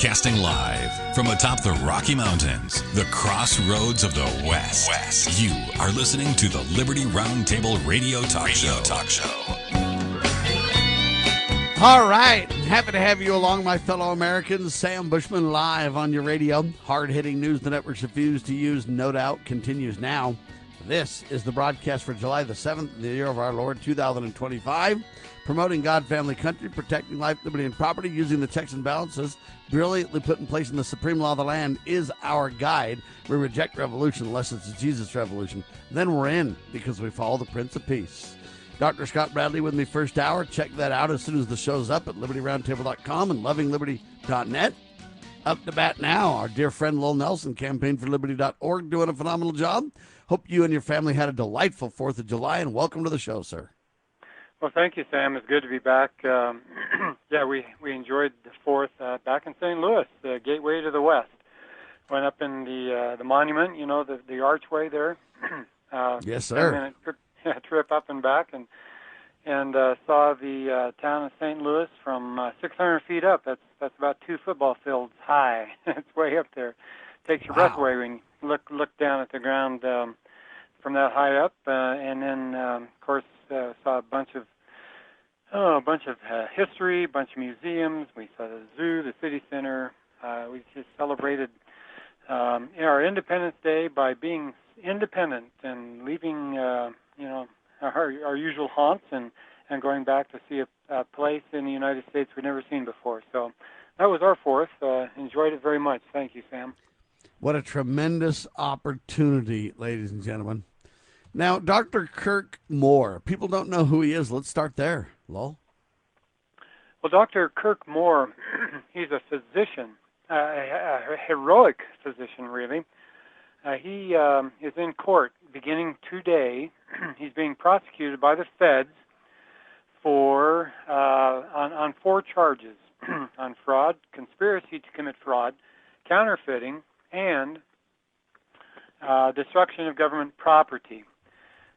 Broadcasting live from atop the Rocky Mountains, the crossroads of the West. You are listening to the Liberty RoundTable Radio Talk Show. All right. Happy to have you along, my fellow Americans. Sam Bushman live on your radio. Hard-hitting news the networks refuse to use, no doubt, continues now. This is the broadcast for July the 7th, the year of our Lord, 2025. Promoting God, family, country, protecting life, liberty, and property, using the checks and balances brilliantly put in place in the supreme law of the land is our guide. We reject revolution unless it's a Jesus revolution. Then we're in because we follow the Prince of Peace. Dr. Scott Bradley with me first hour. Check that out as soon as the show's up at libertyroundtable.com and lovingliberty.net. Up to bat now, our dear friend Lowell Nelson, campaignforliberty.org, doing a phenomenal job. Hope you and your family had a delightful 4th of July, and welcome to the show, sir. Well, thank you, Sam. It's good to be back. We enjoyed the 4th back in St. Louis, the gateway to the West. Went up in the monument, you know, the archway there. Yes, sir. 10-minute trip up and back, and saw the town of St. Louis from 600 feet up. That's about 2 football fields high. It's way up there. Takes your breath away when you look down at the ground from that high up, and then of course saw a bunch of history, a bunch of museums. We saw the zoo, the city center. We just celebrated our Independence Day by being independent and leaving our usual haunts and going back to see a place in the United States we'd never seen before. So that was our 4th. Enjoyed it very much. Thank you, Sam. What a tremendous opportunity, ladies and gentlemen. Now, Dr. Kirk Moore, people don't know who he is. Let's start there, Lowell. Well, Dr. Kirk Moore, he's a physician, a heroic physician, really. He is in court beginning today. He's being prosecuted by the feds for on 4 charges: on fraud, conspiracy to commit fraud, counterfeiting, and destruction of government property.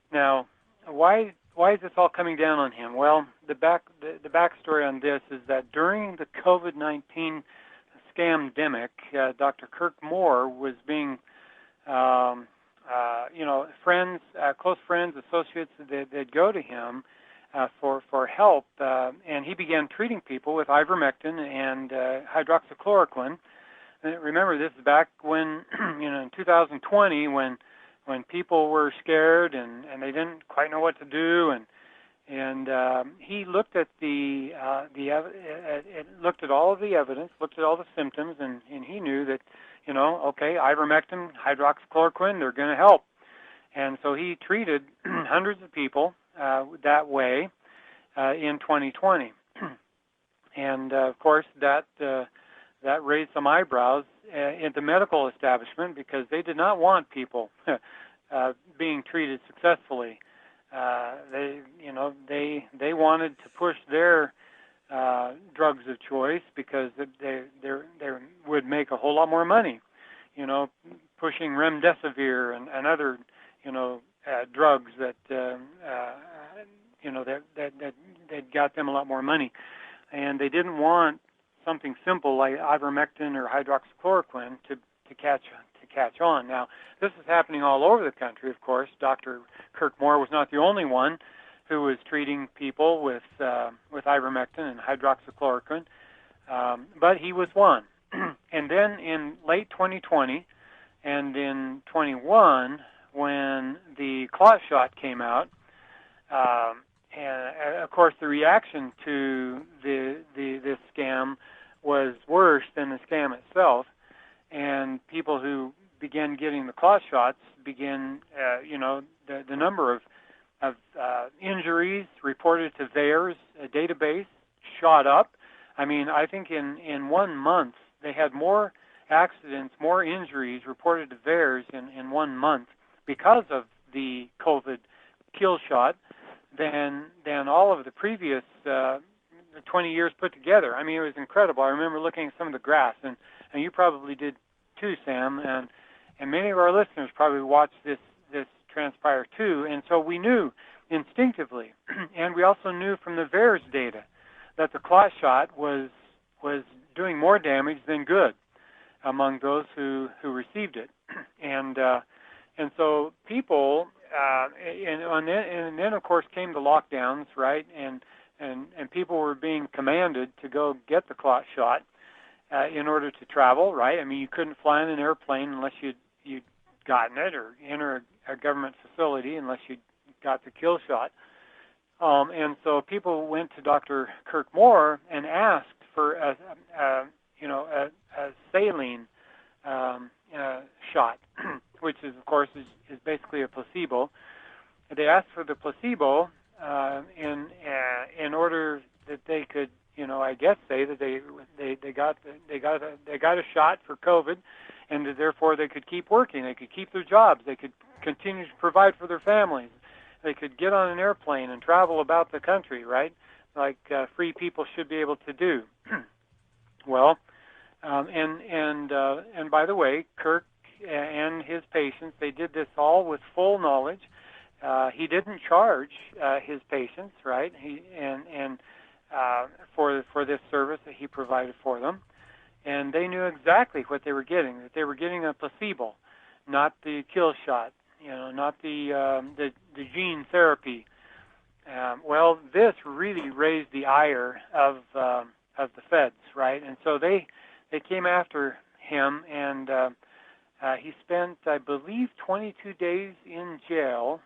Now, why is this all coming down on him? Well, the backstory on this is that during the COVID-19 scamdemic, Dr. Kirk Moore was being friends, close friends, associates, they'd go to him for help, and he began treating people with ivermectin and hydroxychloroquine. And remember, this is back when, in 2020, when people were scared and they didn't quite know what to do, and he looked at looked at all of the evidence, looked at all the symptoms, and he knew that, ivermectin, hydroxychloroquine, they're going to help. And so he treated hundreds of people that way in 2020. And, of course, that raised some eyebrows in the medical establishment because they did not want people being treated successfully. They wanted to push their drugs of choice because they would make a whole lot more money, pushing remdesivir and other, drugs that got them a lot more money. And they didn't want something simple like ivermectin or hydroxychloroquine to catch on. Now, this is happening all over the country, of course. Dr. Kirk Moore was not the only one who was treating people with ivermectin and hydroxychloroquine, but he was one. And then in late 2020 and in 21, when the clot shot came out, and of course the reaction to this scam was worse than the scam itself, and people who began getting the clot shots began, the number of injuries reported to VAERS, a database, shot up. I mean, I think in 1 month they had more accidents, more injuries reported to VAERS in 1 month because of the COVID kill shot than all of the previous 20 years put together. I mean, it was incredible. I remember looking at some of the graphs, and you probably did too, Sam, and many of our listeners probably watched this transpire too. And so we knew instinctively, and we also knew from the VAERS data that the clot shot was doing more damage than good among those who received it. And so people, and then of course came the lockdowns, right? And people were being commanded to go get the clot shot in order to travel, right? I mean, you couldn't fly in an airplane unless you'd gotten it, or enter a government facility unless you got the kill shot. And so people went to Dr. Kirk Moore and asked for a saline shot, which is, of course, is basically a placebo. They asked for the placebo in order that they could, I guess, say that they got a shot for COVID, and that therefore they could keep working, they could keep their jobs, they could continue to provide for their families, they could get on an airplane and travel about the country, right? Like free people should be able to do. Well, and by the way, Kirk and his patients, they did this all with full knowledge. He didn't charge his patients, right? For this service that he provided for them, and they knew exactly what they were getting. That they were getting a placebo, not the kill shot, not the gene therapy. Well, this really raised the ire of the feds, right? And so they came after him, and he spent, I believe, 22 days in jail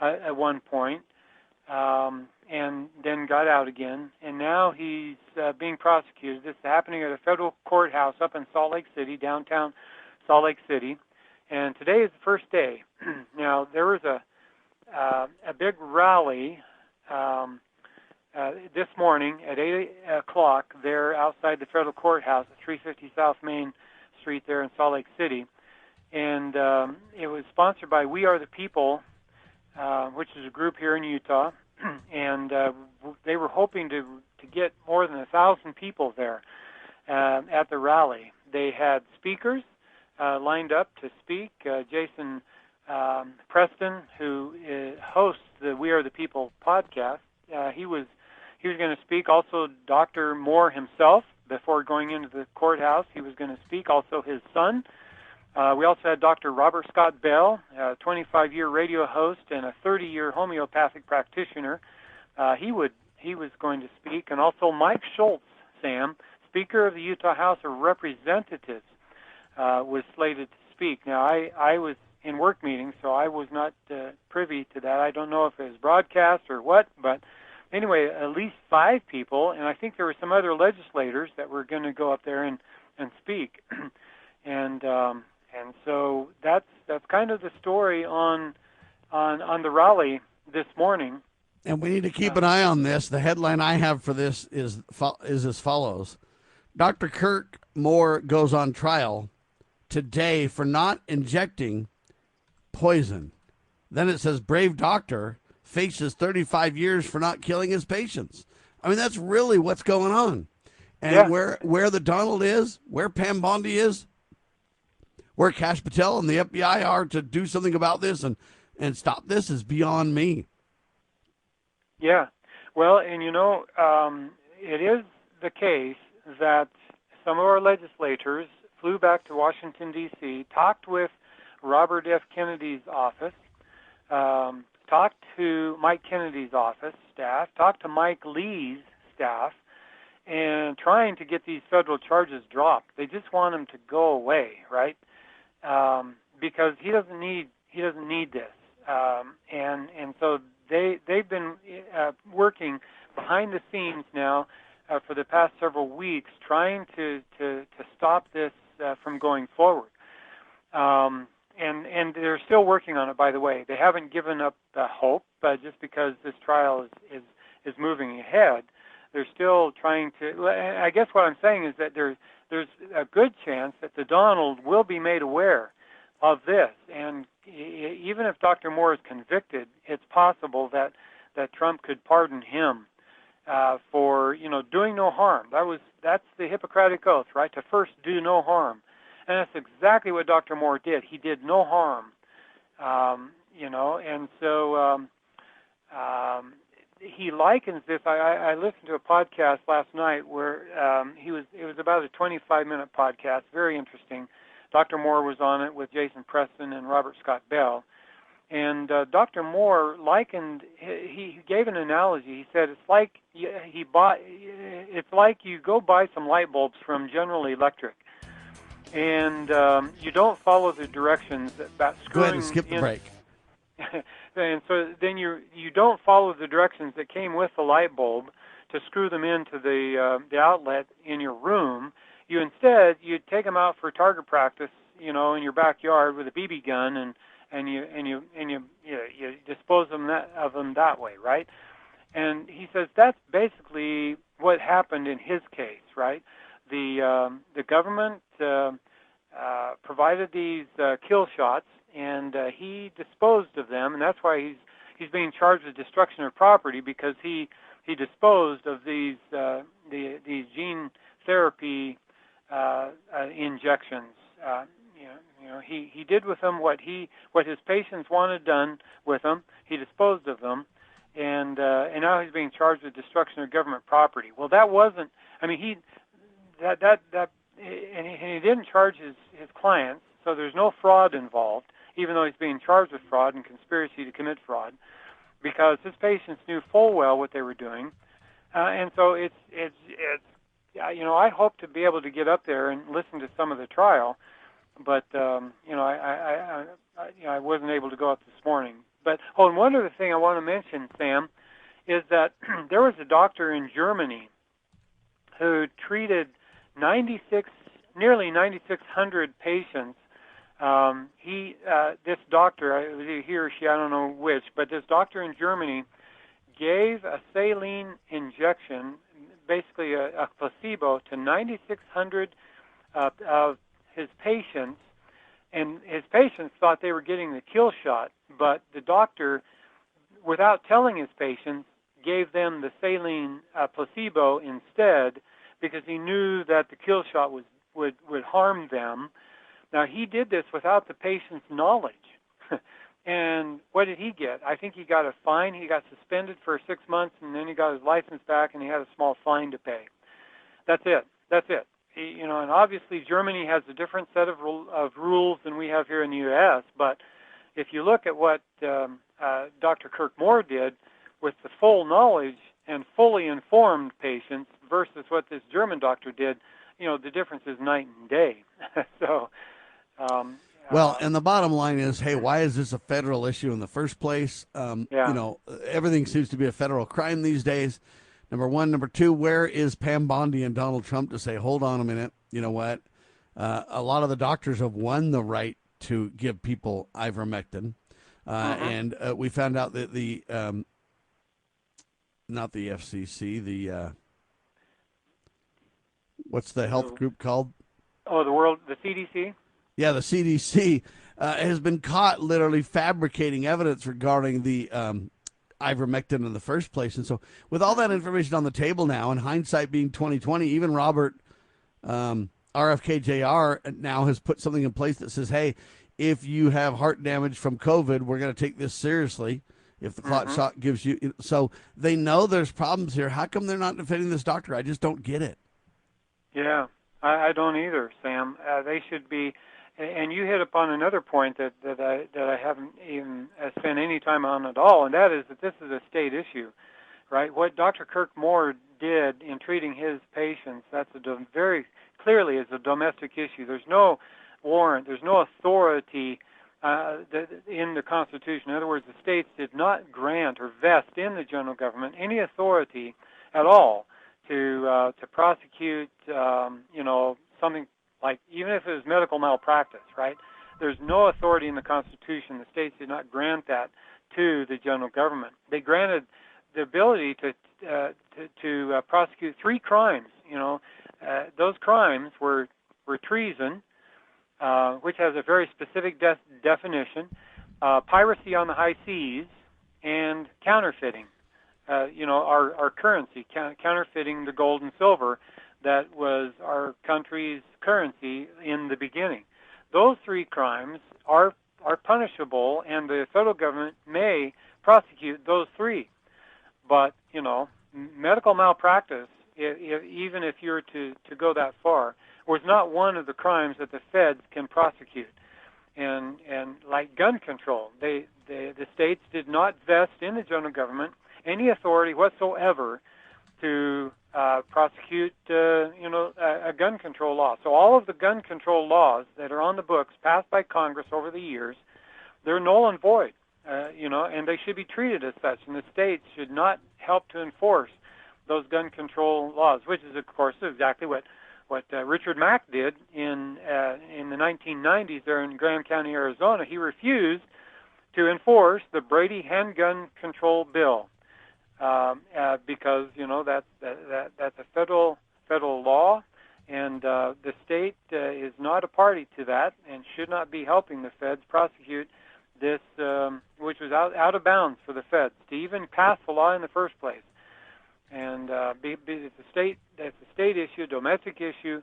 at one point, and then got out again. And now he's being prosecuted. This is happening at a federal courthouse up in Salt Lake City, downtown Salt Lake City. And today is the first day. Now, there was a big rally this morning at 8 o'clock there outside the federal courthouse at 350 South Main Street there in Salt Lake City. And it was sponsored by We Are the People, which is a group here in Utah. And they were hoping to get more than 1,000 people there at the rally. They had speakers lined up to speak. Jason Preston, who hosts the We Are the People podcast, he was going to speak. Also, Dr. Moore himself, before going into the courthouse, he was going to speak. Also, his son. We also had Dr. Robert Scott Bell, a 25-year radio host and a 30-year homeopathic practitioner. He was going to speak, and also Mike Schultz, Sam, Speaker of the Utah House of Representatives, was slated to speak. Now, I was in work meetings, so I was not privy to that. I don't know if it was broadcast or what, but anyway, at least 5 people, and I think there were some other legislators that were going to go up there and speak. And so that's kind of the story on the rally this morning. And we need to keep an eye on this. The headline I have for this is as follows: Dr. Kirk Moore goes on trial today for not injecting poison. Then it says brave doctor faces 35 years for not killing his patients. I mean, that's really what's going on. And where the Donald is, where Pam Bondi is, where Kash Patel and the FBI are to do something about this and stop this is beyond me. Yeah. Well, and it is the case that some of our legislators flew back to Washington, D.C., talked with Robert F. Kennedy's office, talked to Mike Kennedy's office staff, talked to Mike Lee's staff, and trying to get these federal charges dropped. They just want them to go away, right? Because he doesn't need this, and so they've been working behind the scenes now for the past several weeks, trying to stop this from going forward. And they're still working on it, by the way. They haven't given up hope, just because this trial is moving ahead. They're still trying to. I guess what I'm saying is that there's a good chance that the Donald will be made aware of this, and even if Dr. Moore is convicted, it's possible that Trump could pardon him for doing no harm. That's the Hippocratic Oath, right? To first do no harm, and that's exactly what Dr. Moore did. He did no harm, and so he likens this. I listened to a podcast last night where it was about a 25-minute podcast, very interesting. Dr. Moore was on it with Jason Preston and Robert Scott Bell. And Dr. Moore he gave an analogy. He said it's like you go buy some light bulbs from General Electric, and you don't follow the directions about screwing. Go ahead and skip the break. And so then you don't follow the directions that came with the light bulb to screw them into the outlet in your room. You take them out for target practice, in your backyard with a BB gun, and you dispose of them that way, right? And he says that's basically what happened in his case, right? The government provided these kill shots, and he disposed of them, and that's why he's being charged with destruction of property, because he disposed of these gene therapy injections. He did with them what his patients wanted done with them. He disposed of them, and now he's being charged with destruction of government property. Well, that wasn't. I mean, he didn't charge his clients, so there's no fraud involved, even though he's being charged with fraud and conspiracy to commit fraud, because his patients knew full well what they were doing, and so it's. I hope to be able to get up there and listen to some of the trial. But I wasn't able to go up this morning. But one other thing I want to mention, Sam, is that there was a doctor in Germany who treated nearly 9,600 patients. This doctor, it was either he or she, I don't know which, but this doctor in Germany gave a saline injection, basically a placebo, to 9,600 of his patients, and his patients thought they were getting the kill shot, but the doctor, without telling his patients, gave them the saline placebo instead, because he knew that the kill shot would harm them. Now, he did this without the patient's knowledge. And what did he get? I think he got a fine. He got suspended for 6 months, and then he got his license back, and he had a small fine to pay. That's it. And obviously Germany has a different set of rules than we have here in the U.S., but if you look at what Dr. Kirk Moore did with the full knowledge and fully informed patients versus what this German doctor did, the difference is night and day. So, and the bottom line is, hey, why is this a federal issue in the first place? Everything seems to be a federal crime these days. Number one. Number two, where is Pam Bondi and Donald Trump to say, hold on a minute, you know what? A lot of the doctors have won the right to give people ivermectin. And we found out that not the FCC, what's the health group called? Oh, the CDC? Yeah, the CDC has been caught literally fabricating evidence regarding the ivermectin in the first place. And so with all that information on the table now, and hindsight being 2020, even Robert RFK Jr. now has put something in place that says, hey, if you have heart damage from COVID, we're going to take this seriously if the clot shot gives you. So they know there's problems here. How come they're not defending this doctor? I just don't get it. Yeah, I don't either, Sam. They should be. And you hit upon another point that I haven't even spent any time on at all, and that is that this is a state issue, right? What Dr. Kirk Moore did in treating his patients, that's very clearly is a domestic issue. There's no warrant, there's no authority in the Constitution. In other words, the states did not grant or vest in the general government any authority at all to prosecute, something like, even if it was medical malpractice, right? There's no authority in the Constitution. The states did not grant that to the general government. They granted the ability to prosecute 3 crimes. Those crimes were treason, which has a very specific definition, piracy on the high seas, and counterfeiting. Our currency, counterfeiting the gold and silver that was our country's currency in the beginning. Those 3 crimes are punishable, and the federal government may prosecute those 3. But, medical malpractice, even if you're to go that far, was not one of the crimes that the feds can prosecute. And like gun control, the states did not vest in the general government any authority whatsoever to prosecute, a gun control law. So all of the gun control laws that are on the books passed by Congress over the years, they're null and void, and they should be treated as such. And the states should not help to enforce those gun control laws, which is, of course, exactly what Richard Mack did in the 1990s there in Graham County, Arizona. He refused to enforce the Brady handgun control bill because that's a federal law, and the state is not a party to that and should not be helping the feds prosecute this, which was out of bounds for the feds to even pass the law in the first place. And it's a state issue, a domestic issue,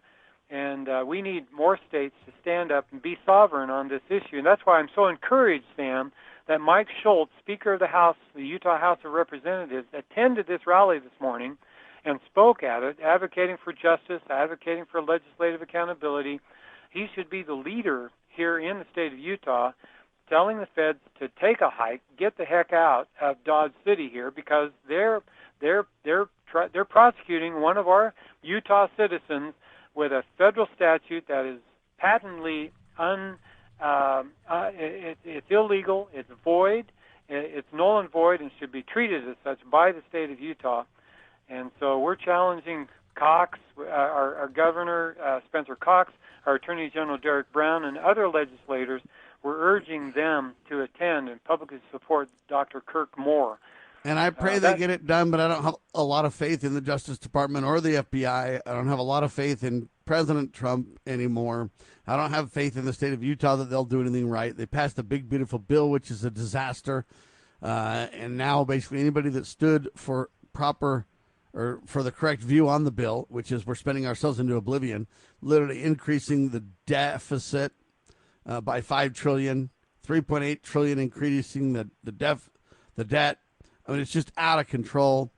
and we need more states to stand up and be sovereign on this issue. And that's why I'm so encouraged, Sam, that Mike Schultz, Speaker of the House, the Utah House of Representatives, attended this rally this morning and spoke at it, advocating for justice, advocating for legislative accountability. He should be the leader here in the state of Utah, telling the feds to take a hike, get the heck out of Dodge City here, because they're prosecuting one of our Utah citizens with a federal statute that is patently it's illegal, it's void, it's null and void, and should be treated as such by the state of Utah. And so we're challenging Cox, our governor, Spencer Cox, our Attorney General Derek Brown, and other legislators. We're urging them to attend and publicly support Dr. Kirk Moore. And I pray they get it done, but I don't have a lot of faith in the Justice Department or the FBI. I don't have a lot of faith in President Trump anymore. I don't have faith in the state of Utah that they'll do anything right. They passed a big, beautiful bill, which is a disaster. And now basically anybody that stood for the correct view on the bill, which is we're spending ourselves into oblivion, literally increasing the deficit by $5 trillion, $3.8 trillion, increasing the debt. I mean, it's just out of control.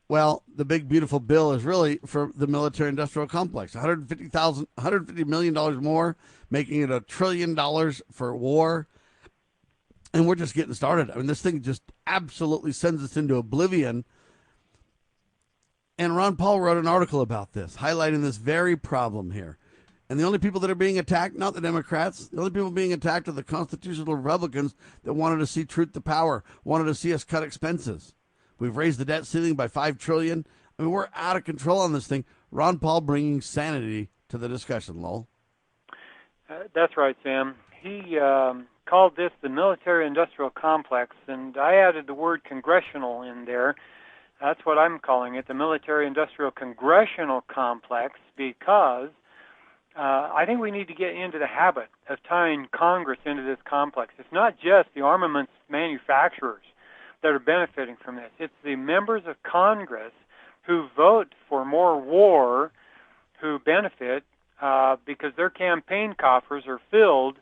Well, the big, beautiful bill is really for the military-industrial complex. $150 million more, making it $1 trillion for war. And we're just getting started. I mean, this thing just absolutely sends us into oblivion. And Ron Paul wrote an article about this, highlighting this very problem here. And the only people that are being attacked, not the Democrats, the only people being attacked are the constitutional Republicans that wanted to see truth to power, wanted to see us cut expenses. We've raised the debt ceiling by $5 trillion. I mean, we're out of control on this thing. Ron Paul bringing sanity to the discussion, Lowell. That's right, Sam. He called this the military-industrial complex, and I added the word congressional in there. That's what I'm calling it, the military-industrial congressional complex, because I think we need to get into the habit of tying Congress into this complex. It's not just the armaments manufacturers that are benefiting from this. It's the members of Congress who vote for more war who benefit because their campaign coffers are filled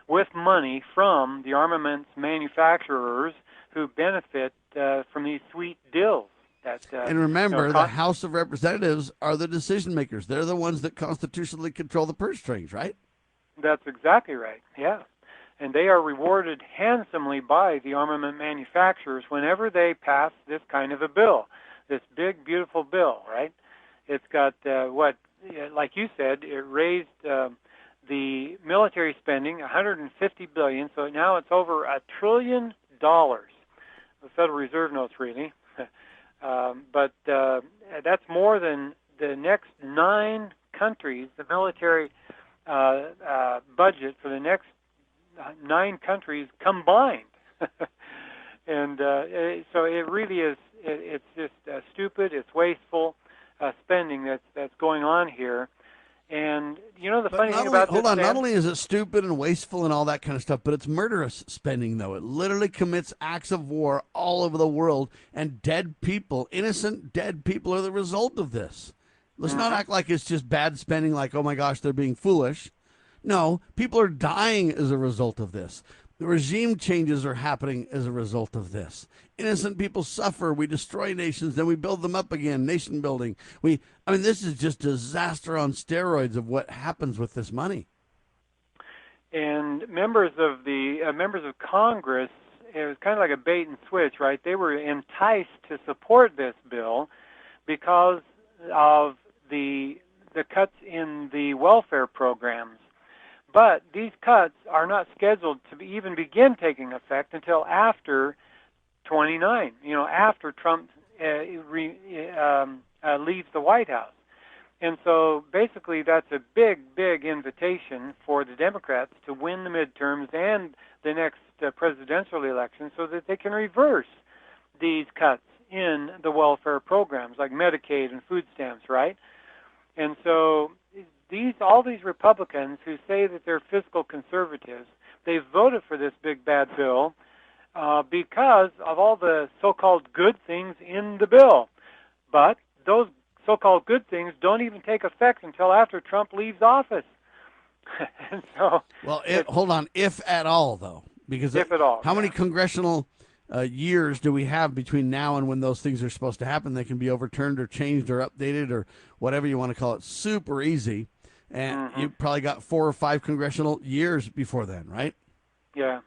with money from the armaments manufacturers who benefit from these sweet deals. And remember, the House of Representatives are the decision makers. They're the ones that constitutionally control the purse strings, right? That's exactly right, yeah. And they are rewarded handsomely by the armament manufacturers whenever they pass this kind of a bill, this big, beautiful bill, right? It's got like you said, it raised the military spending $150 billion, so now it's over $1 trillion. The Federal Reserve notes, really. But that's more than the next 9 countries, the military budget for the next 9 countries combined. And so it really is, it's just stupid, it's wasteful spending that's going on here. And, the funny thing about this... Hold on, not only is it stupid and wasteful and all that kind of stuff, but it's murderous spending, though. It literally commits acts of war all over the world, and dead people, innocent dead people, are the result of this. Let's not act like it's just bad spending, like, oh my gosh, they're being foolish. No, people are dying as a result of this. The regime changes are happening as a result of this. Innocent people suffer. We destroy nations, then we build them up again. Nation building. This is just disaster on steroids of what happens with this money. And members of Congress, it was kind of like a bait and switch, right? They were enticed to support this bill because of the cuts in the welfare programs. But these cuts are not scheduled to even begin taking effect until after 29, after Trump leaves the White House. And so basically that's a big, big invitation for the Democrats to win the midterms and the next presidential election so that they can reverse these cuts in the welfare programs like Medicaid and food stamps, right? And so all these Republicans who say that they're fiscal conservatives, they voted for this big bad bill because of all the so-called good things in the bill. But those so-called good things don't even take effect until after Trump leaves office. And so, hold on, if at all, though, because if at all, how many congressional years do we have between now and when those things are supposed to happen? They can be overturned or changed or updated or whatever you want to call it. Super easy. And you probably got 4 or 5 congressional years before then, right? Yeah,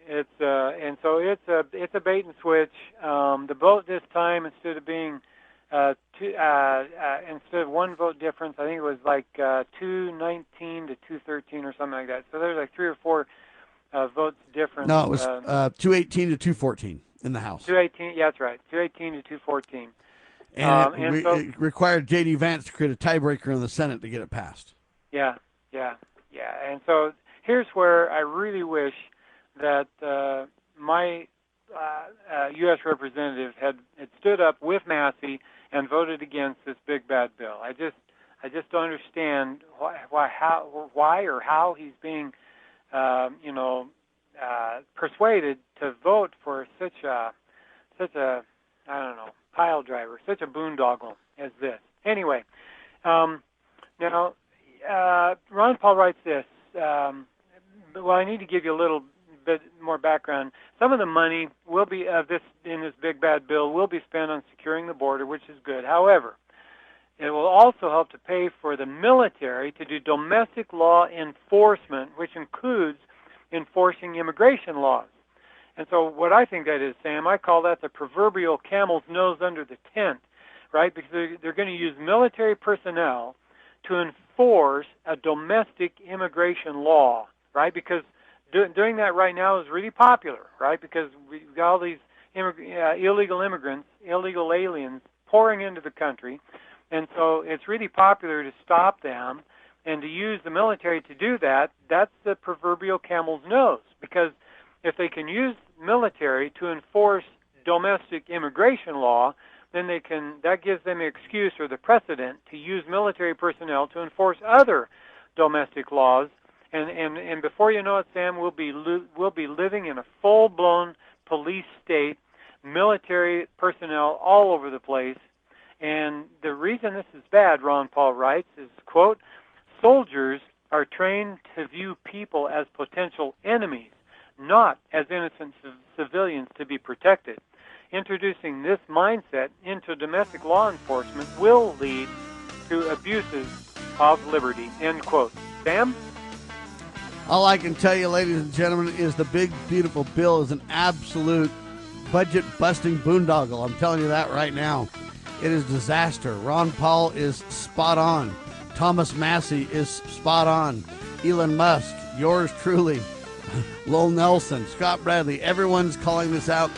it's and so it's a bait and switch. The vote this time, instead of being instead of one vote difference, I think it was like 219 to 213 or something like that. So there's like 3 or 4 votes difference. No, it was 218 to 214 in the House. 218, yeah, that's right. 218 to 214. And it required J.D. Vance to create a tiebreaker in the Senate to get it passed. Yeah. And so here's where I really wish that my U.S. representative had stood up with Massey and voted against this big bad bill. I just don't understand why or how he's being, persuaded to vote for such a I don't know, pile driver, such a boondoggle as this. Anyway, now Ron Paul writes this. Well, I need to give you a little bit more background. Some of the money will be in this big bad bill will be spent on securing the border, which is good. However, it will also help to pay for the military to do domestic law enforcement, which includes enforcing immigration laws. And so what I think that is, Sam, I call that the proverbial camel's nose under the tent, right? Because they're going to use military personnel to enforce a domestic immigration law, right? Because doing that right now is really popular, right? Because we've got all these illegal immigrants, illegal aliens pouring into the country. And so it's really popular to stop them and to use the military to do that. That's the proverbial camel's nose, because if they can use military to enforce domestic immigration law, then that gives them an excuse or the precedent to use military personnel to enforce other domestic laws. And before you know it, Sam, we'll be living in a full-blown police state, military personnel all over the place. And the reason this is bad, Ron Paul writes, is, quote, soldiers are trained to view people as potential enemies, not as innocent civilians to be protected. Introducing this mindset into domestic law enforcement will lead to abuses of liberty, end quote. Sam? All I can tell you, ladies and gentlemen, is the big, beautiful bill is an absolute budget-busting boondoggle. I'm telling you that right now. It is disaster. Ron Paul is spot on. Thomas Massey is spot on. Elon Musk, yours truly, Lowell Nelson, Scott Bradley, everyone's calling this out.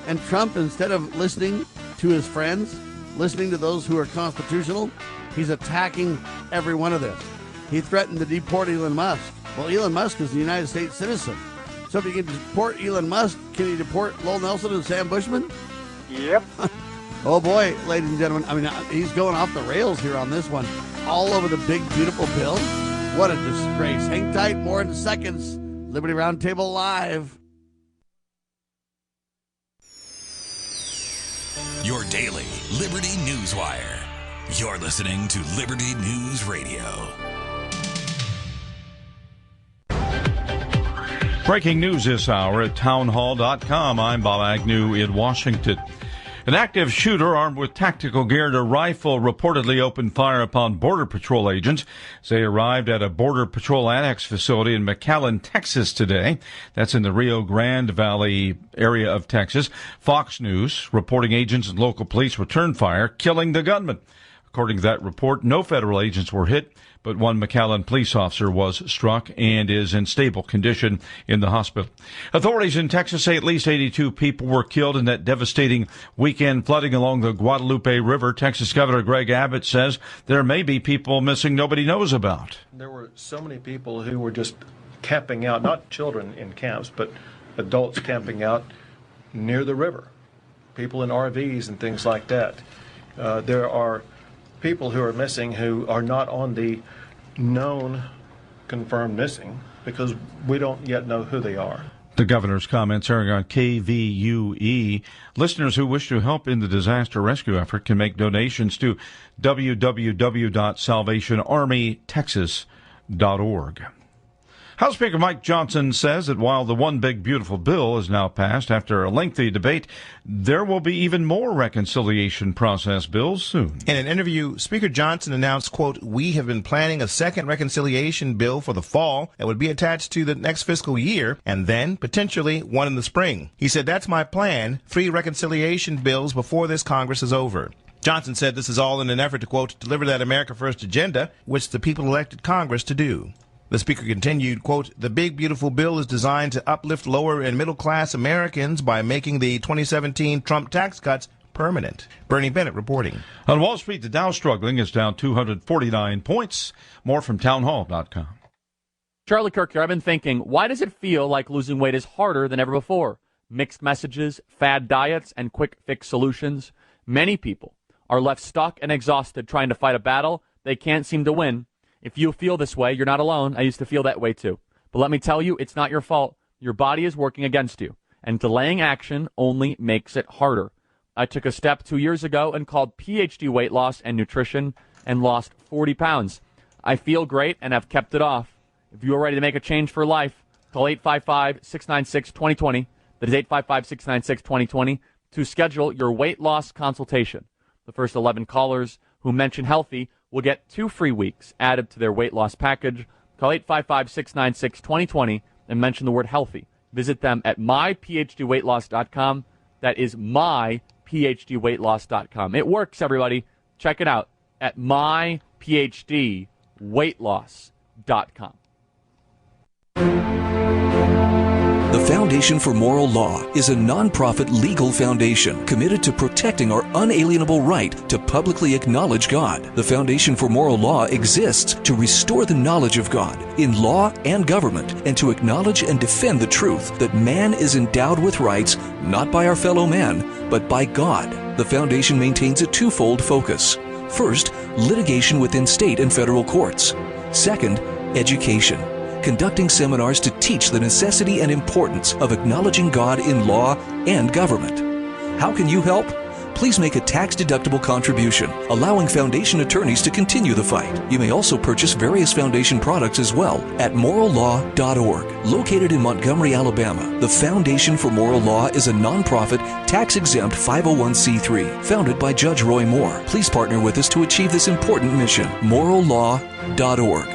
And Trump, instead of listening to his friends, listening to those who are constitutional, he's attacking every one of this. He threatened to deport Elon Musk. Well, Elon Musk is a United States citizen. So if you can deport Elon Musk, can you deport Lowell Nelson and Sam Bushman? Yep. Oh, boy, ladies and gentlemen. I mean, he's going off the rails here on this one. All over the big, beautiful bill. What a disgrace. Hang tight. More in seconds. Liberty Roundtable Live. Your daily Liberty News Wire. You're listening to Liberty News Radio. Breaking news this hour at townhall.com. I'm Bob Agnew in Washington. An active shooter armed with tactical gear and a rifle reportedly opened fire upon Border Patrol agents as they arrived at a Border Patrol annex facility in McAllen, Texas today. That's in the Rio Grande Valley area of Texas. Fox News reporting agents and local police returned fire, killing the gunman. According to that report, no federal agents were hit, but one McAllen police officer was struck and is in stable condition in the hospital. Authorities in Texas say at least 82 people were killed in that devastating weekend flooding along the Guadalupe River. Texas Governor Greg Abbott says there may be people missing nobody knows about. There were so many people who were just camping out, not children in camps, but adults camping out near the river, people in RVs and things like that. There are people who are missing who are not on the known confirmed missing because we don't yet know who they are. The governor's comments airing on KVUE. Listeners who wish to help in the disaster rescue effort can make donations to www.salvationarmytexas.org. House Speaker Mike Johnson says that while the One Big Beautiful Bill is now passed after a lengthy debate, there will be even more reconciliation process bills soon. In an interview, Speaker Johnson announced, quote, "We have been planning a second reconciliation bill for the fall that would be attached to the next fiscal year, and then potentially one in the spring. He said, that's my plan, 3 reconciliation bills before this Congress is over." Johnson said this is all in an effort to, quote, "deliver that America First agenda, which the people elected Congress to do." The speaker continued, quote, "The big beautiful bill is designed to uplift lower and middle class Americans by making the 2017 Trump tax cuts permanent." Bernie Bennett reporting. On Wall Street, the Dow struggling is down 249 points. More from townhall.com. Charlie Kirk here. I've been thinking, why does it feel like losing weight is harder than ever before? Mixed messages, fad diets, and quick fix solutions. Many people are left stuck and exhausted trying to fight a battle they can't seem to win. If you feel this way, you're not alone. I used to feel that way too. But let me tell you, it's not your fault. Your body is working against you, and delaying action only makes it harder. I took a step 2 years ago and called PhD Weight Loss and Nutrition and lost 40 pounds. I feel great and have kept it off. If you are ready to make a change for life, call 855-696-2020. That is 855-696-2020 to schedule your weight loss consultation. The first 11 callers who mention healthy will get 2 free weeks added to their weight loss package. Call 855-696-2020 and mention the word healthy. Visit them at myphdweightloss.com. That is myphdweightloss.com. It works, everybody. Check it out at myphdweightloss.com. The Foundation for Moral Law is a nonprofit legal foundation committed to protecting our unalienable right to publicly acknowledge God. The Foundation for Moral Law exists to restore the knowledge of God in law and government and to acknowledge and defend the truth that man is endowed with rights not by our fellow man, but by God. The Foundation maintains a twofold focus. First, litigation within state and federal courts. Second, education, conducting seminars to teach the necessity and importance of acknowledging God in law and government. How can you help? Please make a tax-deductible contribution, allowing Foundation attorneys to continue the fight. You may also purchase various Foundation products as well at morallaw.org. Located in Montgomery, Alabama, the Foundation for Moral Law is a nonprofit, tax-exempt 501c3 founded by Judge Roy Moore. Please partner with us to achieve this important mission. morallaw.org.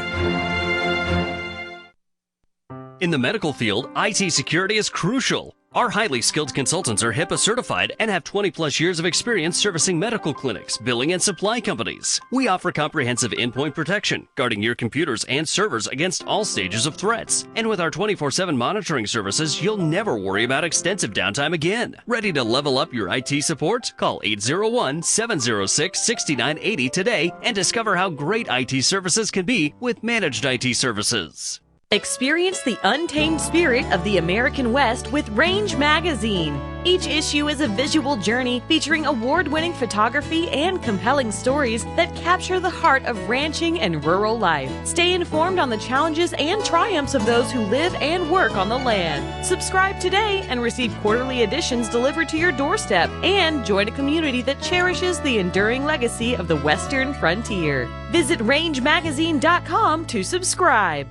In the medical field, IT security is crucial. Our highly skilled consultants are HIPAA certified and have 20-plus years of experience servicing medical clinics, billing, and supply companies. We offer comprehensive endpoint protection, guarding your computers and servers against all stages of threats. And with our 24/7 monitoring services, you'll never worry about extensive downtime again. Ready to level up your IT support? Call 801-706-6980 today and discover how great IT services can be with managed IT services. Experience the untamed spirit of the American West with Range Magazine. Each issue is a visual journey featuring award-winning photography and compelling stories that capture the heart of ranching and rural life. Stay informed on the challenges and triumphs of those who live and work on the land. Subscribe today and receive quarterly editions delivered to your doorstep, and join a community that cherishes the enduring legacy of the Western frontier. Visit rangemagazine.com to subscribe.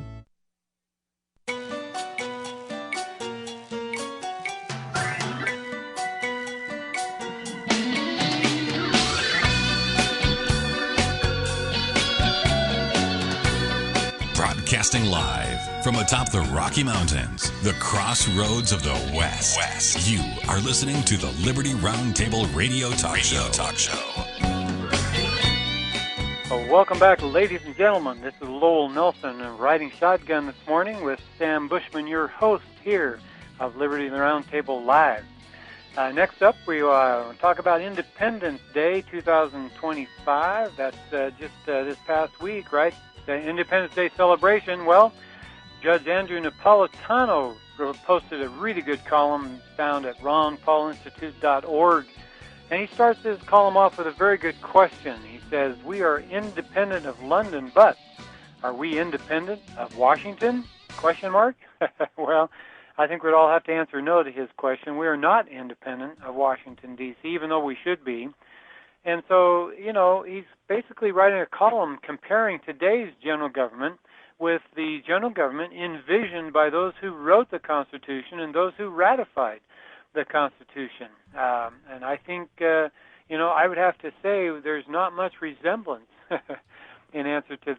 Broadcasting live from atop the Rocky Mountains, the crossroads of the West. You are listening to the Liberty RoundTable Radio Talk Show. Well, welcome back, ladies and gentlemen. This is Lowell Nelson riding shotgun this morning with Sam Bushman, your host here of Liberty RoundTable Live. Next up, we talk about Independence Day 2025. That's just this past week, right? The Independence Day celebration. Well, Judge Andrew Napolitano posted a really good column found at ronpaulinstitute.org. And he starts his column off with a very good question. He says, "We are independent of London, but are we independent of Washington? ? Well, I think we'd all have to answer no to his question. We are not independent of Washington, D.C., even though we should be. And so, he's basically writing a column comparing today's general government with the general government envisioned by those who wrote the Constitution and those who ratified the Constitution. And I think, I would have to say there's not much resemblance in answer to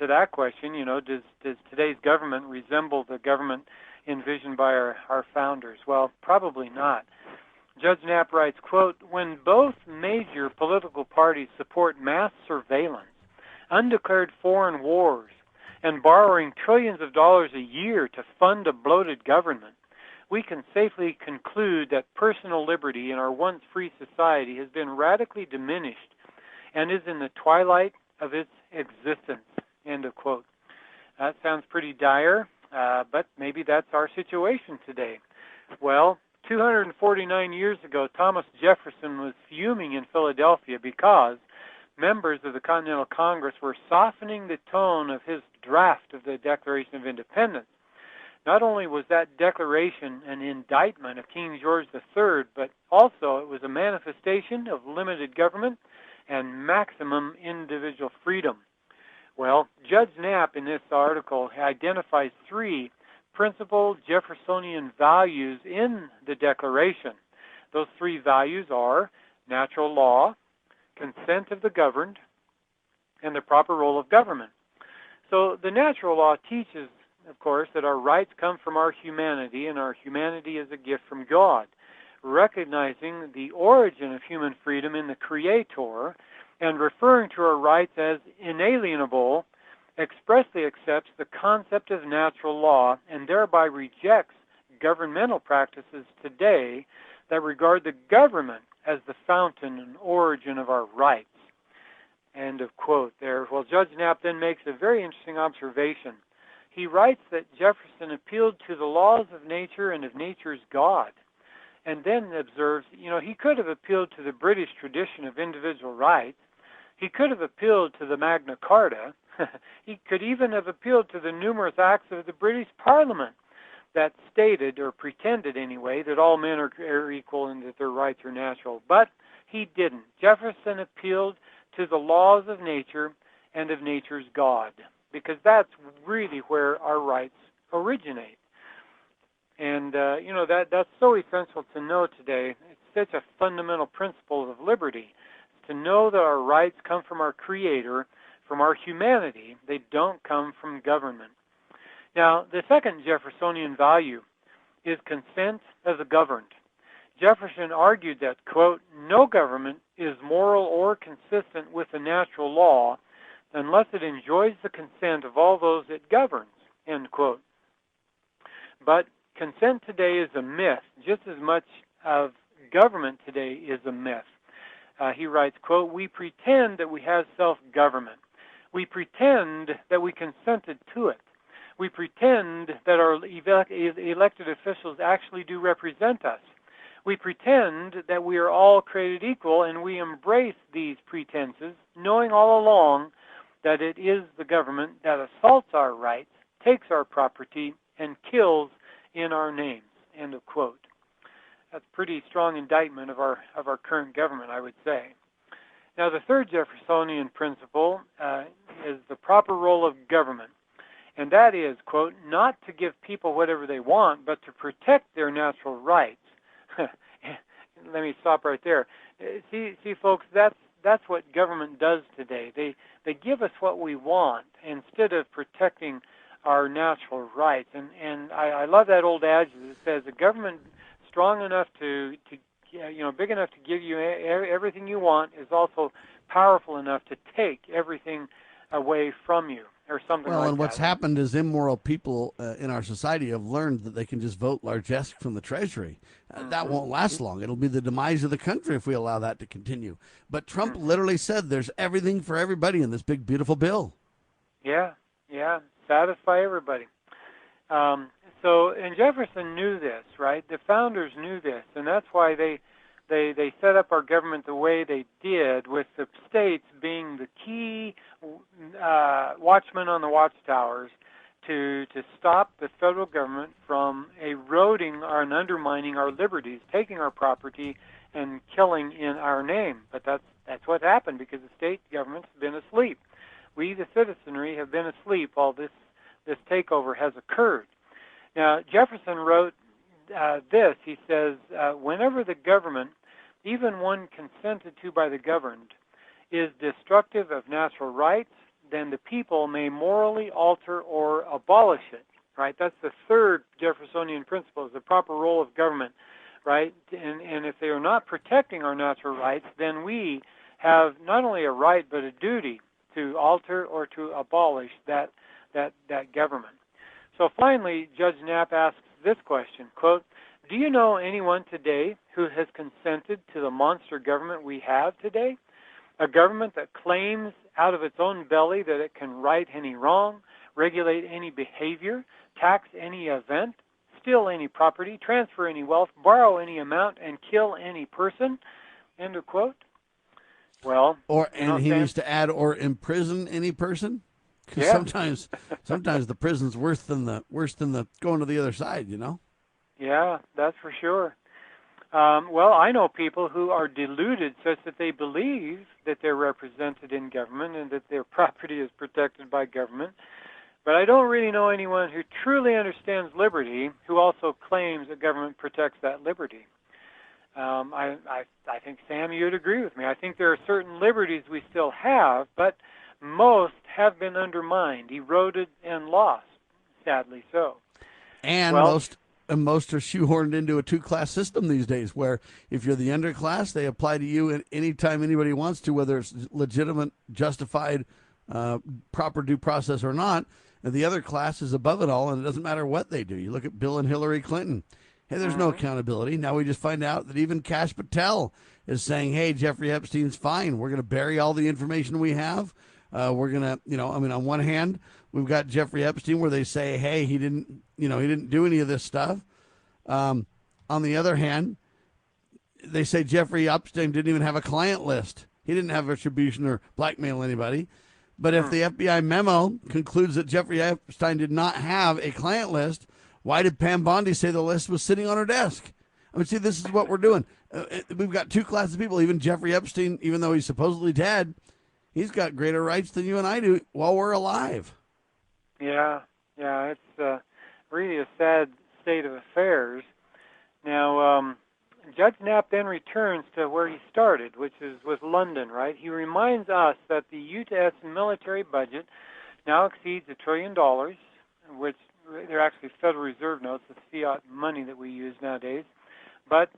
that question. Does today's government resemble the government envisioned by our founders? Well, probably not. Judge Knapp writes, quote, "When both major political parties support mass surveillance, undeclared foreign wars, and borrowing trillions of dollars a year to fund a bloated government, we can safely conclude that personal liberty in our once free society has been radically diminished and is in the twilight of its existence." End of quote. That sounds pretty dire. But maybe that's our situation today. Well, 249 years ago, Thomas Jefferson was fuming in Philadelphia because members of the Continental Congress were softening the tone of his draft of the Declaration of Independence. Not only was that declaration an indictment of King George III, but also it was a manifestation of limited government and maximum individual freedom. Well, Judge Knapp in this article identifies three principal Jeffersonian values in the Declaration. Those three values are natural law, consent of the governed, and the proper role of government. So the natural law teaches, of course, that our rights come from our humanity, and our humanity is a gift from God. Recognizing the origin of human freedom in the Creator and referring to our rights as inalienable, expressly accepts the concept of natural law and thereby rejects governmental practices today that regard the government as the fountain and origin of our rights. End of quote there. Well, Judge Knapp then makes a very interesting observation. He writes that Jefferson appealed to the laws of nature and of nature's God, and then observes, he could have appealed to the British tradition of individual rights. He could have appealed to the Magna Carta. He could even have appealed to the numerous acts of the British Parliament that stated, or pretended anyway, that all men are equal and that their rights are natural. But he didn't. Jefferson appealed to the laws of nature and of nature's God, because that's really where our rights originate. And, that's so essential to know today. It's such a fundamental principle of liberty, to know that our rights come from our Creator, from our humanity. They don't come from government. Now, the second Jeffersonian value is consent of the governed. Jefferson argued that, quote, "No government is moral or consistent with the natural law unless it enjoys the consent of all those it governs," end quote. But consent today is a myth, just as much of government today is a myth. He writes, quote, "We pretend that we have self-government. We pretend that we consented to it. We pretend that our elected officials actually do represent us. We pretend that we are all created equal, and we embrace these pretenses, knowing all along that it is the government that assaults our rights, takes our property, and kills in our names," end of quote. That's a pretty strong indictment of our current government, I would say. Now, the third Jeffersonian principle is the proper role of government. And that is, quote, "not to give people whatever they want, but to protect their natural rights." Let me stop right there. See, folks, that's what government does today. They give us what we want instead of protecting our natural rights. And I love that old adage that says a government strong enough to big enough to give you everything you want is also powerful enough to take everything away from you, or something like that. Well, and what's happened is immoral people in our society have learned that they can just vote largesse from the Treasury. That won't last long. It'll be the demise of the country if we allow that to continue. But Trump literally said there's everything for everybody in this big, beautiful bill. Yeah, satisfy everybody. And Jefferson knew this, right? The founders knew this, and that's why they set up our government the way they did, with the states being the key watchmen on the watchtowers to stop the federal government from eroding and undermining our liberties, taking our property, and killing in our name. But that's what happened, because the state government's been asleep. We, the citizenry, have been asleep while this takeover has occurred. Now, Jefferson wrote this. He says, whenever the government, even one consented to by the governed, is destructive of natural rights, then the people may morally alter or abolish it, right? That's the third Jeffersonian principle, is the proper role of government, right? And if they are not protecting our natural rights, then we have not only a right but a duty to alter or to abolish that government. So finally, Judge Knapp asks this question, quote, do you know anyone today who has consented to the monster government we have today? A government that claims out of its own belly that it can right any wrong, regulate any behavior, tax any event, steal any property, transfer any wealth, borrow any amount, and kill any person, end of quote. Well, he needs to add, or imprison any person. Because sometimes the prison's worse than the going to the other side, you know? Yeah, that's for sure. Well, I know people who are deluded such that they believe that they're represented in government and that their property is protected by government. But I don't really know anyone who truly understands liberty who also claims that government protects that liberty. I think, Sam, you'd agree with me. I think there are certain liberties we still have, but most have been undermined, eroded, and lost, sadly so. And most are shoehorned into a two-class system these days, where if you're the underclass, they apply to you anytime anybody wants to, whether it's legitimate, justified, proper due process or not. And the other class is above it all, and it doesn't matter what they do. You look at Bill and Hillary Clinton. Hey, there's no accountability. Now we just find out that even Kash Patel is saying, hey, Jeffrey Epstein's fine. We're going to bury all the information we have. We're going to, on one hand, we've got Jeffrey Epstein where they say, hey, he didn't do any of this stuff. On the other hand, they say Jeffrey Epstein didn't even have a client list. He didn't have attribution or blackmail anybody. But if the FBI memo concludes that Jeffrey Epstein did not have a client list, why did Pam Bondi say the list was sitting on her desk? I mean, see, this is what we're doing. We've got two classes of people. Even Jeffrey Epstein, even though he's supposedly dead, he's got greater rights than you and I do while we're alive. Yeah, it's really a sad state of affairs. Now, Judge Knapp then returns to where he started, which is with London, right? He reminds us that the U.S. military budget now exceeds $1 trillion, which they're actually Federal Reserve notes, the fiat money that we use nowadays, but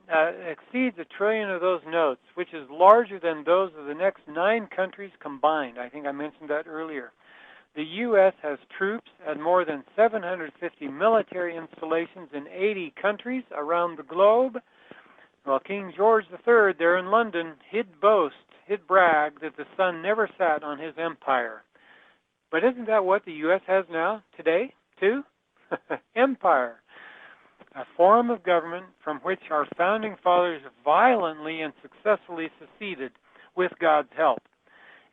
exceeds $1 trillion of those notes, which is larger than those of the next 9 countries combined. I think I mentioned that earlier. The U.S. has troops at more than 750 military installations in 80 countries around the globe. Well, King George III, there in London, he'd brag that the sun never sat on his empire. But isn't that what the U.S. has now, today, too? Empire. A form of government from which our founding fathers violently and successfully seceded with God's help.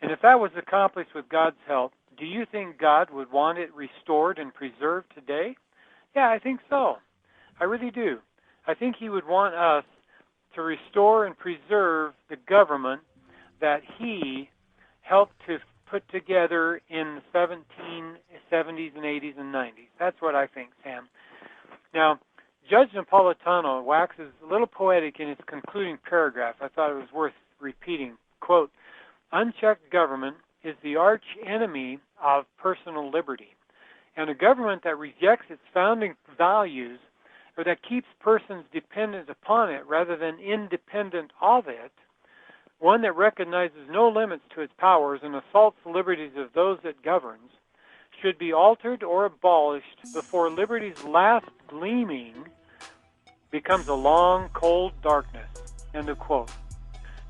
And if that was accomplished with God's help, do you think God would want it restored and preserved today? Yeah, I think so. I really do. I think he would want us to restore and preserve the government that he helped to put together in the 1770s and 80s and 90s. That's what I think, Sam. Now, Judge Napolitano waxes a little poetic in his concluding paragraph. I thought it was worth repeating. Quote, unchecked government is the arch enemy of personal liberty. And a government that rejects its founding values, or that keeps persons dependent upon it rather than independent of it, one that recognizes no limits to its powers and assaults the liberties of those it governs, should be altered or abolished before liberty's last gleaming becomes a long, cold darkness. End of quote.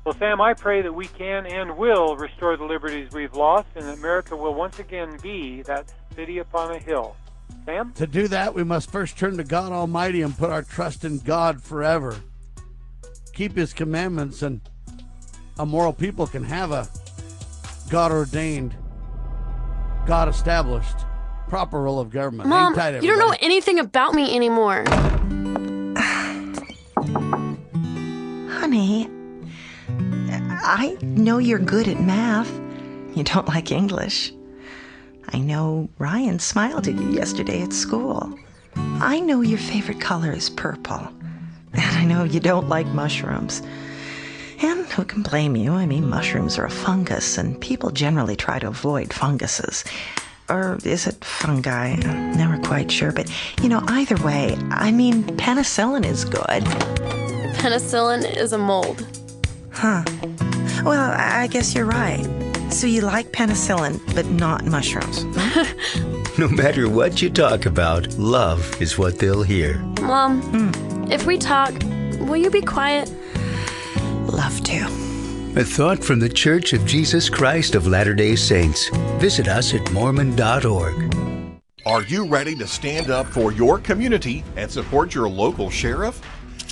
Well, Sam, I pray that we can and will restore the liberties we've lost, and that America will once again be that city upon a hill. Sam? To do that, we must first turn to God Almighty and put our trust in God forever. Keep His commandments, and a moral people can have a God-ordained, God-established, proper role of government. Mom, Hang tight, you don't know anything about me anymore. Honey, I know you're good at math. You don't like English. I know Ryan smiled at you yesterday at school. I know your favorite color is purple. And I know you don't like mushrooms. And who can blame you? I mean, mushrooms are a fungus, and people generally try to avoid funguses. Or is it fungi? I'm never quite sure. But, either way, I mean, penicillin is good. Penicillin is a mold. Huh. Well, I guess you're right. So you like penicillin, but not mushrooms. No matter what you talk about, love is what they'll hear. Mom, if we talk, will you be quiet? Love to. A thought from the Church of Jesus Christ of Latter-day Saints. Visit us at Mormon.org. Are you ready to stand up for your community and support your local sheriff?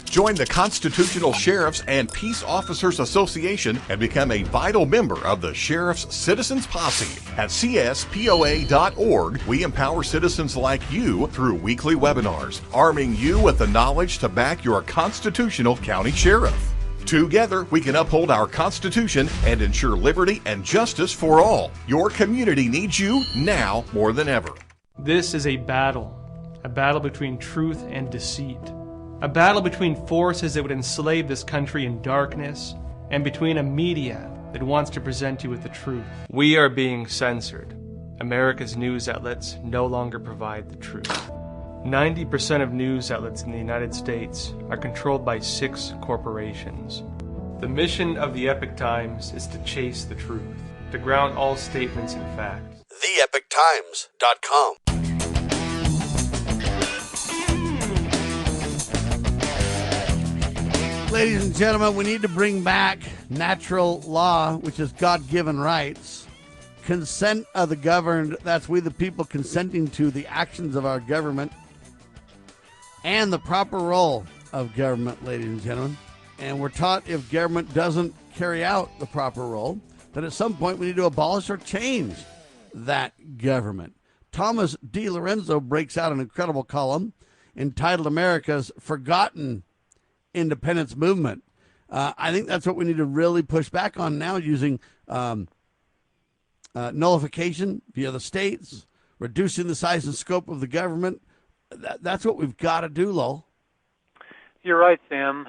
Join the Constitutional Sheriffs and Peace Officers Association and become a vital member of the Sheriff's Citizens Posse. At cspoa.org, we empower citizens like you through weekly webinars, arming you with the knowledge to back your constitutional county sheriff. Together, we can uphold our Constitution and ensure liberty and justice for all. Your community needs you now more than ever. This is a battle between truth and deceit. A battle between forces that would enslave this country in darkness and between a media that wants to present you with the truth. We are being censored. America's news outlets no longer provide the truth. 90% of news outlets in the United States are controlled by 6 corporations. The mission of the Epoch Times is to chase the truth, to ground all statements in fact. TheEpochTimes.com. Ladies and gentlemen, we need to bring back natural law, which is God-given rights. Consent of the governed, that's we the people consenting to the actions of our government. And the proper role of government, ladies and gentlemen. And we're taught if government doesn't carry out the proper role, that at some point we need to abolish or change that government. Thomas DiLorenzo breaks out an incredible column entitled America's Forgotten Independence Movement. I think that's what we need to really push back on now, using nullification via the states, reducing the size and scope of the government. That's what we've got to do, Lowell. You're right, Sam.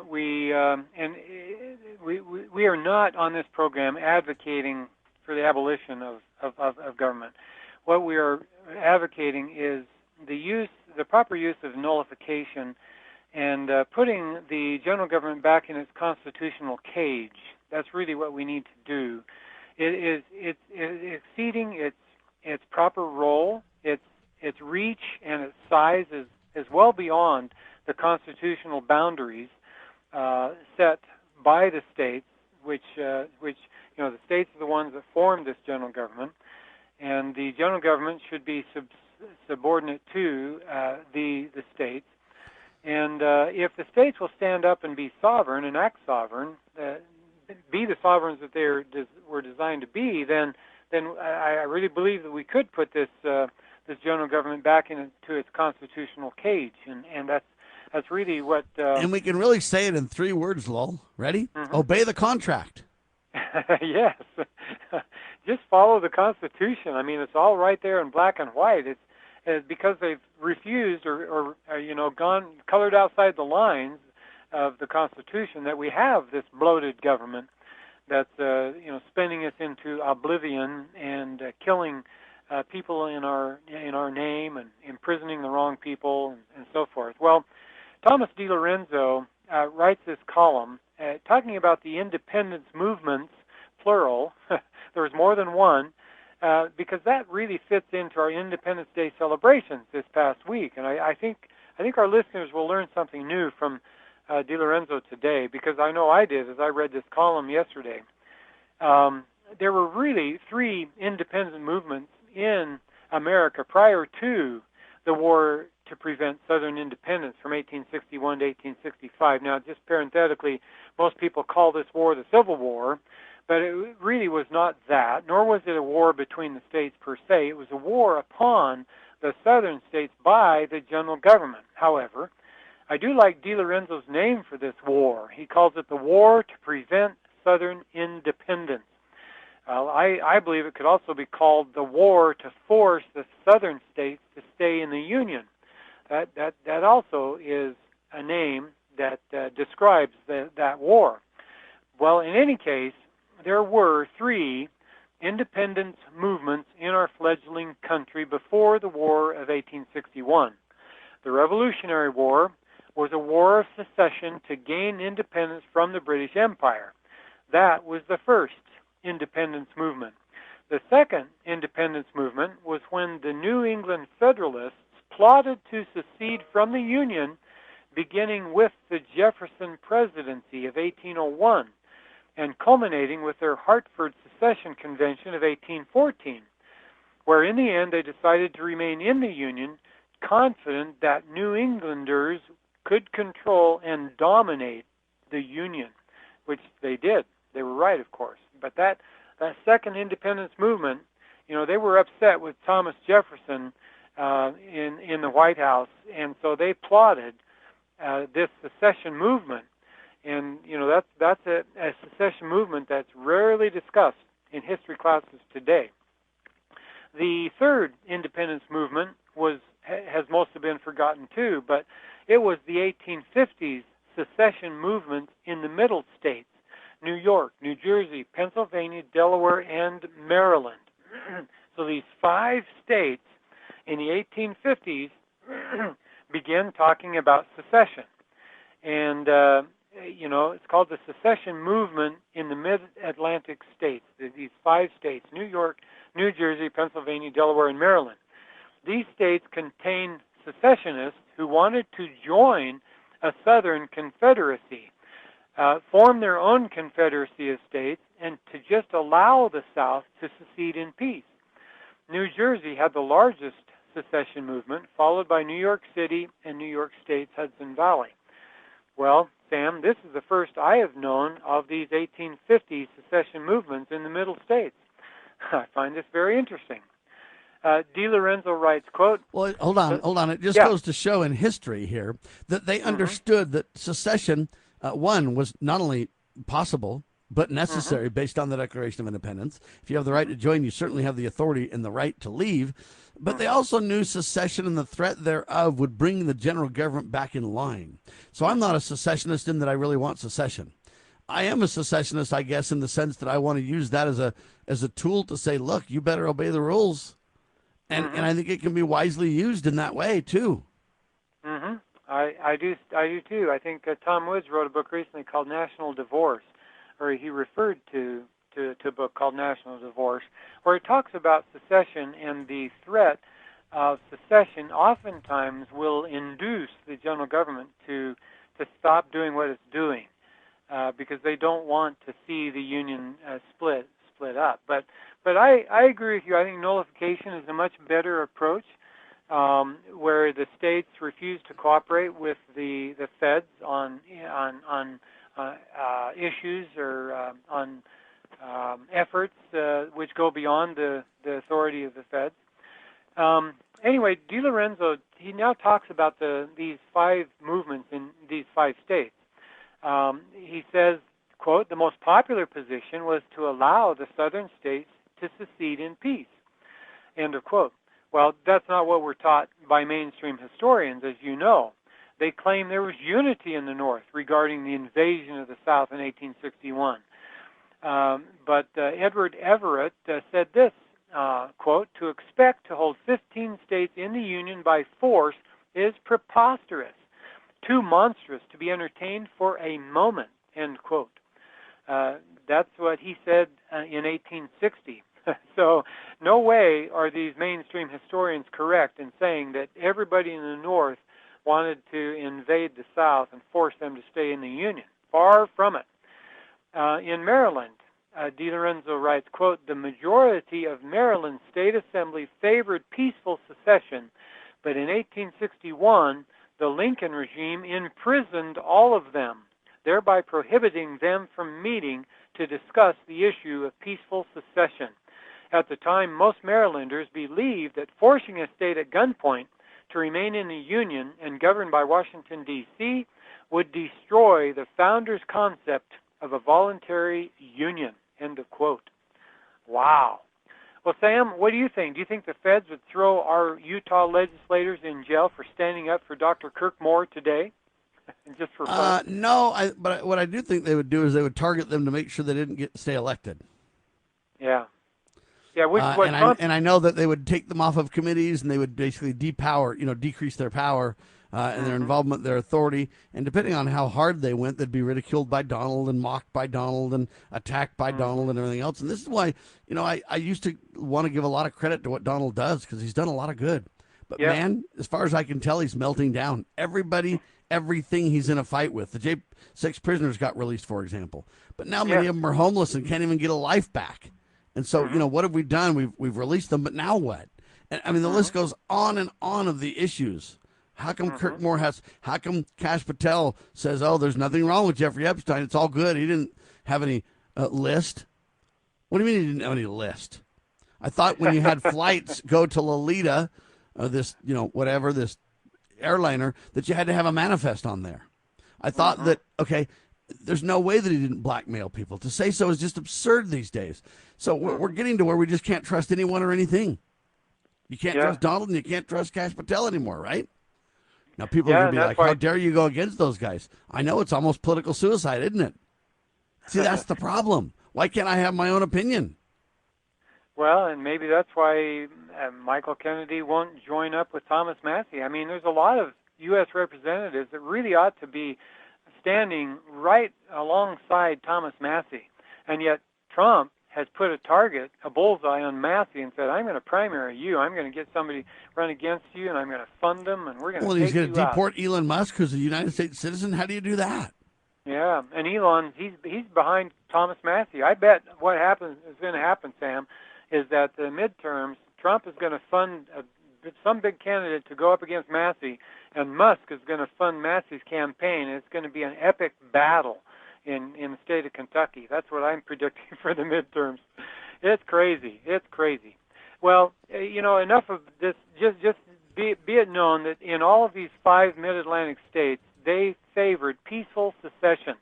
We are not on this program advocating for the abolition of government. What we are advocating is the proper use of nullification and putting the general government back in its constitutional cage. That's really what we need to do. It's exceeding its proper role, its reach and its size is well beyond the constitutional boundaries set by the states, which the states are the ones that form this general government, and the general government should be subordinate to the states. And if the states will stand up and be sovereign and act sovereign, be the sovereigns that they were designed to be, then I really believe that we could put this general government back into its constitutional cage, and that's really what. And we can really say it in 3 words, Lowell. Ready? Mm-hmm. Obey the contract. Yes, just follow the Constitution. I mean, it's all right there in black and white. It's because they've refused or colored outside the lines of the Constitution that we have this bloated government that's spinning us into oblivion and killing people in our name and imprisoning the wrong people and so forth. Well, Thomas DiLorenzo writes this column talking about the independence movements, plural. There was more than one, because that really fits into our Independence Day celebrations this past week. And I think our listeners will learn something new from DiLorenzo today, because I know I did as I read this column yesterday. There were really three independent movements in America prior to the war to prevent Southern independence from 1861 to 1865. Now, just parenthetically, most people call this war the Civil War, but it really was not that, nor was it a war between the states per se. It was a war upon the Southern states by the general government. However, I do like DiLorenzo's name for this war. He calls it the War to Prevent Southern Independence. I believe it could also be called the war to force the Southern states to stay in the Union. That also is a name that describes that war. Well, in any case, there were three independence movements in our fledgling country before the War of 1861. The Revolutionary War was a war of secession to gain independence from the British Empire. That was the first independence movement. The second independence movement was when the New England Federalists plotted to secede from the Union, beginning with the Jefferson presidency of 1801 and culminating with their Hartford Secession Convention of 1814, where in the end they decided to remain in the Union, confident that New Englanders could control and dominate the Union, which they did. They were right, of course. But that second independence movement, they were upset with Thomas Jefferson in the White House, and so they plotted this secession movement. And that's a secession movement that's rarely discussed in history classes today. The third independence movement has mostly been forgotten too, but it was the 1850s secession movement in the Middle States: New York, New Jersey, Pennsylvania, Delaware, and Maryland. So these 5 states in the 1850s began talking about secession. And, it's called the secession movement in the mid-Atlantic states, these 5 states: New York, New Jersey, Pennsylvania, Delaware, and Maryland. These states contain secessionists who wanted to join a Southern Confederacy, form their own confederacy of states, and to just allow the South to secede in peace. New Jersey had the largest secession movement, followed by New York City and New York State's Hudson Valley. Well, Sam, this is the first I have known of these 1850 secession movements in the Middle States. I find this very interesting. DiLorenzo writes, quote... Well, hold on. It just goes to show in history here that they understood that secession, one, was not only possible, but necessary based on the Declaration of Independence. If you have the right to join, you certainly have the authority and the right to leave. But they also knew secession and the threat thereof would bring the general government back in line. So I'm not a secessionist in that I really want secession. I am a secessionist, I guess, in the sense that I want to use that as a tool to say, look, you better obey the rules. And I think it can be wisely used in that way, too. I do too. I think Tom Woods wrote a book recently called National Divorce, or he referred to a book called National Divorce, where it talks about secession, and the threat of secession oftentimes will induce the general government to stop doing what it's doing, because they don't want to see the Union split up. But I agree with you. I think nullification is a much better approach, where the states refuse to cooperate with the feds on issues or on efforts which go beyond the authority of the feds. Anyway, DiLorenzo, he now talks about these 5 movements in these 5 states. He says, quote, the most popular position was to allow the southern states to secede in peace, end of quote. Well, that's not what we're taught by mainstream historians, as you know. They claim there was unity in the North regarding the invasion of the South in 1861. But Edward Everett said this quote, to expect to hold 15 states in the Union by force is preposterous, too monstrous to be entertained for a moment, end quote. That's what he said in 1860. So no way are these mainstream historians correct in saying that everybody in the North wanted to invade the South and force them to stay in the Union. Far from it. In Maryland, DiLorenzo writes, quote, the majority of Maryland State Assembly favored peaceful secession, but in 1861, the Lincoln regime imprisoned all of them, thereby prohibiting them from meeting to discuss the issue of peaceful secession. At the time, most Marylanders believed that forcing a state at gunpoint to remain in the Union and governed by Washington, D.C., would destroy the founders' concept of a voluntary union, end of quote. Wow. Well, Sam, what do you think? Do you think the feds would throw our Utah legislators in jail for standing up for Dr. Kirk Moore today? Just for fun? No, but what I do think they would do is they would target them to make sure they didn't stay elected. Yeah. Yeah, and I know that they would take them off of committees and they would basically decrease their power and their involvement, their authority. And depending on how hard they went, they'd be ridiculed by Donald and mocked by Donald and attacked by Donald and everything else. And this is why, I used to want to give a lot of credit to what Donald does because he's done a lot of good. But man, as far as I can tell, he's melting down. Everything he's in a fight with. The J6 prisoners got released, for example. But now many of them are homeless and can't even get a life back. And so, what have we done? We've released them, but now what? And I mean, the list goes on and on of the issues. How come Kirk Moore how come Kash Patel says, oh, there's nothing wrong with Jeffrey Epstein. It's all good. He didn't have any list. What do you mean he didn't have any list? I thought when you had flights go to Lolita, this airliner, that you had to have a manifest on there. I thought that, okay, there's no way that he didn't blackmail people. To say so is just absurd these days. So we're getting to where we just can't trust anyone or anything. You can't trust Donald and you can't trust Kash Patel anymore, right? Now people are going to be like, how dare you go against those guys? I know it's almost political suicide, isn't it? See, that's the problem. Why can't I have my own opinion? Well, and maybe that's why Michael Kennedy won't join up with Thomas Massie. I mean, there's a lot of U.S. representatives that really ought to be standing right alongside Thomas Massie. And yet Trump has put a bullseye on Massie and said, I'm going to primary you. I'm going to get somebody run against you, and I'm going to fund them, and we're going to take you out. Well, he's going to deport Elon Musk, who's a United States citizen. How do you do that? Yeah, and Elon, he's behind Thomas Massie. I bet what is going to happen, Sam, is that the midterms, Trump is going to fund some big candidate to go up against Massie, and Musk is going to fund Massie's campaign. It's going to be an epic battle in the state of Kentucky. That's what I'm predicting for the midterms. It's crazy. It's crazy. Well, enough of this. Just be it known that in all of these 5 mid-Atlantic states, they favored peaceful secession.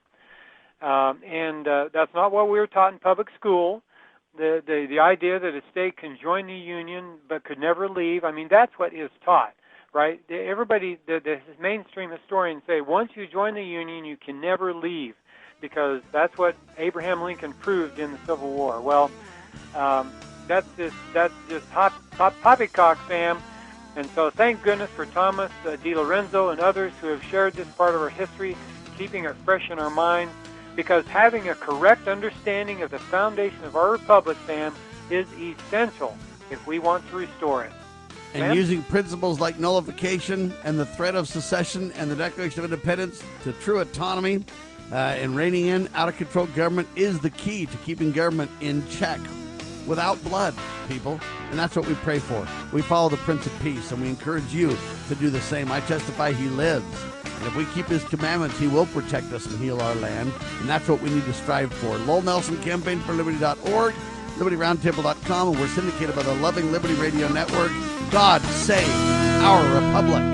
And that's not what we were taught in public school. The idea that a state can join the Union but could never leave, I mean, that's what is taught, right? Everybody, the mainstream historians say, once you join the Union, you can never leave, because that's what Abraham Lincoln proved in the Civil War. Well, that's just hot poppycock, Sam. And so thank goodness for Thomas DiLorenzo and others who have shared this part of our history, keeping it fresh in our minds, because having a correct understanding of the foundation of our republic, Sam, is essential if we want to restore it. And Sam? Using principles like nullification and the threat of secession and the Declaration of Independence to true autonomy and reining in out-of-control government is the key to keeping government in check without blood, people. And that's what we pray for. We follow the Prince of Peace, and we encourage you to do the same. I testify he lives. And if we keep his commandments, he will protect us and heal our land. And that's what we need to strive for. Lowell Nelson, campaignforliberty.org, libertyroundtable.com, and we're syndicated by the Loving Liberty Radio Network. God save our republic.